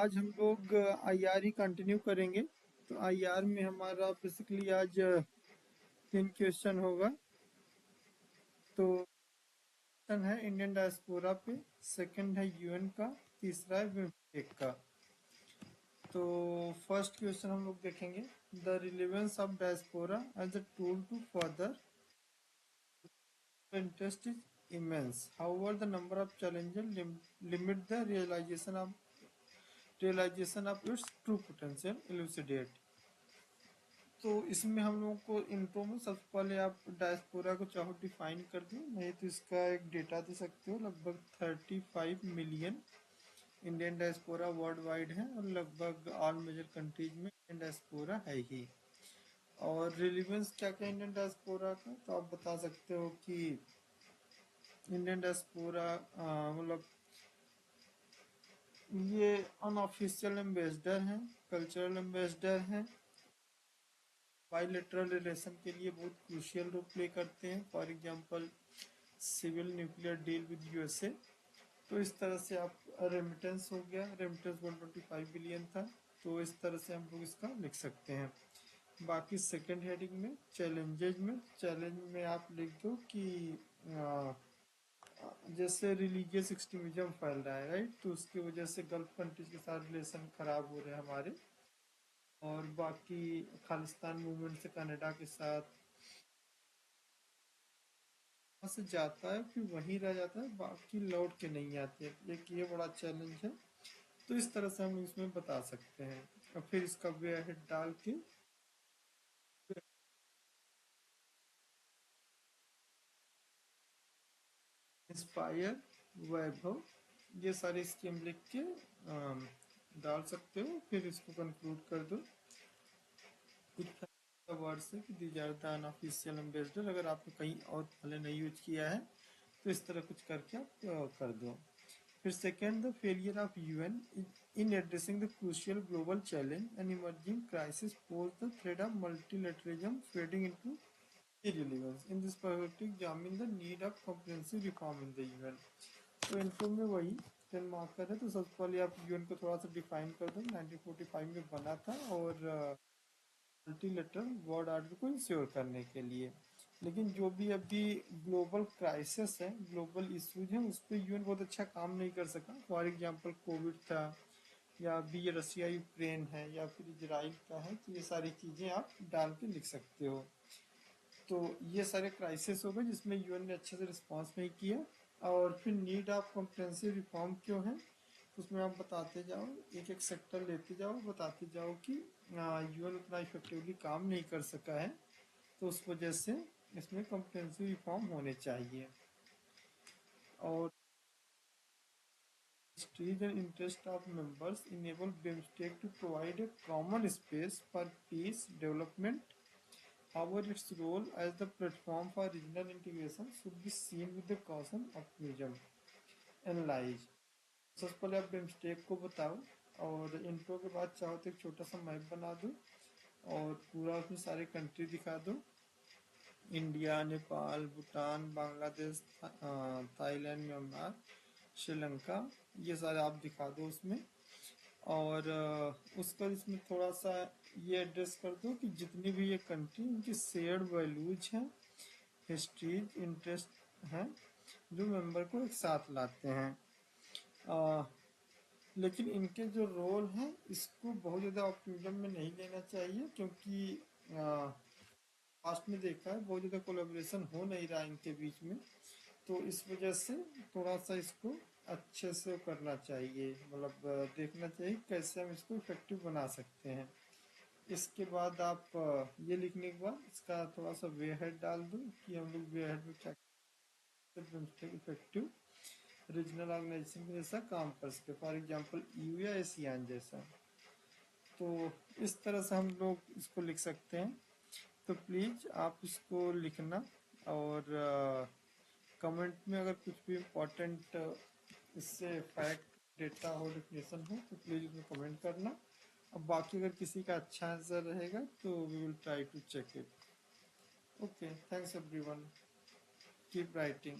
आज हम लोग आईआर ही कंटिन्यू करेंगे। तो आईआर में हमारा बेसिकली आज 3 क्वेश्चन होगा। तो क्वेश्चन है इंडियन डायस्पोरा पे, सेकंड है यूएन का, तीसरा है बिम्स्टेक का। तो फर्स्ट क्वेश्चन हम लोग देखेंगे, the relevance of diaspora as a tool to further interest is immense. However, the number of challenges limit the realization of its true potential elucidate. तो इसमें हम लोगों को इंट्रो में सबसे पहले आप डायस्पोरा को चाहो डिफाइन कर दो, नहीं तो इसका एक डेटा दे सकते हो। लगभग 35 million Indian diaspora world wide है और लगभग ऑल मेजर कंट्रीज में इंडियन डायस्पोरा है ही। और रिलीवेंस क्या क्या इंडियन डायस्पोरा का, तो आप बता सकते हो कि इंडियन डायस्पोरा मतलब ये अनऑफिशियल एम्बेसडर हैं, कल्चरल एम्बेसडर हैं, बाइलेटरल रिलेशन के लिए बहुत क्रूशियल रोल प्ले करते हैं। For example civil nuclear deal with USA. तो इस तरह से आप रेमिटेंस हो गया, रेमिटेंस 125 बिलियन था, तो इस तरह से हम लोग इसका लिख सकते हैं। बाकी सेकंड हेडिंग में चैलेंज में आप लिख दो कि जैसे रिलीजियस एक्सट्रीमिज्म फैल रहा है, राइट, तो उसकी वजह से गल्फ कंट्रीज के साथ रिलेशन खराब हो रहे हैं हमारे। और बाकी खालिस्तान मूवमेंट से कनाडा के साथ से जाता है, फिर वहीं रह जाता है, बाकी लौट के नहीं आते। एक ये बड़ा चैलेंज है। तो इस तरह से हम इसमें बता सकते हैं। और फिर इसका वे हेड डाल के इंस्पायर, वैभव, ये सारी स्कीम लिख के डाल सकते हो। फिर इसको कंक्लूड कर दो कुछ वर्ड से कि these are the unofficial ambassador. अगर आपने कहीं और पहले नहीं यूज किया है तो इस तरह कुछ करके आप कर दो। फिर second, the failure of UN in addressing the crucial global challenge and emerging crisis pose the thread of multilateralism fading into irrelevance. In this perspective, examine the need of comprehensive reform in the UN. तो इनको में वही 10 marker है। तो सबसे पहले आप UN को थोड़ा सा डिफाइन कर दो। 1945 में बना था और मल्टीलेटरल वर्ल्ड ऑर्डर को इंश्योर करने के लिए। लेकिन जो भी अभी ग्लोबल क्राइसिस है, ग्लोबल इश्यूज हैं, उस पर यूएन बहुत अच्छा काम नहीं कर सका। फॉर एग्जांपल कोविड था, या अभी ये रसिया यूक्रेन है, या फिर इजराइल का है। तो ये सारी चीज़ें आप डाल के लिख सकते हो। तो ये सारे क्राइसिस हो गए जिसमें यूएन ने अच्छे से रिस्पॉन्स नहीं किया। और फिर नीड ऑफ कॉम्प्रिहेंसिव रिफॉर्म क्यों है, तो उसमें आप बताते जाओ, एक एक सेक्टर लेते जाओ, बताते जाओ कि यूएन उतना इफेक्टिवली काम नहीं कर सका है, तो उस वजह से इसमें कॉम्प्रिहेंसिव रिफॉर्म होने चाहिए। और Prestige and interest of members enable BIMSTEC to provide a common space for peace development. However, its role as the platform for regional integration should be seen with the caution, optimism, and lies. सबसे पहले आप BIMSTEC को बताओ, और intro के बाद चाहो तो एक छोटा सा मैप बना दो और पूरा उसमें सारे कंट्री दिखा दो। India, Nepal, Bhutan, Bangladesh, Thailand, Myanmar, Sri Lanka, ये सारे आप दिखा दो उसमें। और उसका इसमें थोड़ा सा ये एड्रेस कर दो कि जितनी भी ये कंट्री, उनकी शेयर्ड वैल्यूज हैं, हिस्ट्रीज, इंटरेस्ट हैं, जो मेंबर को एक साथ लाते हैं। लेकिन इनके जो रोल हैं, इसको बहुत ज़्यादा ऑप्टिमिज्म में नहीं लेना चाहिए, क्योंकि पास्ट में देखा है बहुत ज़्यादा कोलेबोरेशन हो नहीं रहा इनके बीच में। तो इस वजह से थोड़ा सा इसको अच्छे से करना चाहिए, मतलब देखना चाहिए कैसे हम इसको इफेक्टिव बना सकते हैं। इसके बाद आप ये लिखने के बाद इसका थोड़ा सा वे हेड डाल दो कि हम लोग वे हेड में क्या इफेक्टिव रीजनल ऑर्गेनाइजेशन जैसा काम कर सके, फॉर एग्जांपल यू या एशियान जैसा। तो इस तरह से हम लोग इसको लिख सकते हैं। तो प्लीज़ आप इसको लिखना, और कमेंट में अगर कुछ भी इम्पोर्टेंट इससे फैक्ट, डेटा हो, डिफिनेशन हो, तो प्लीज़ उसमें कमेंट करना। अब बाकी अगर किसी का अच्छा आंसर रहेगा तो we will try to check it. Okay, thanks everyone, keep writing.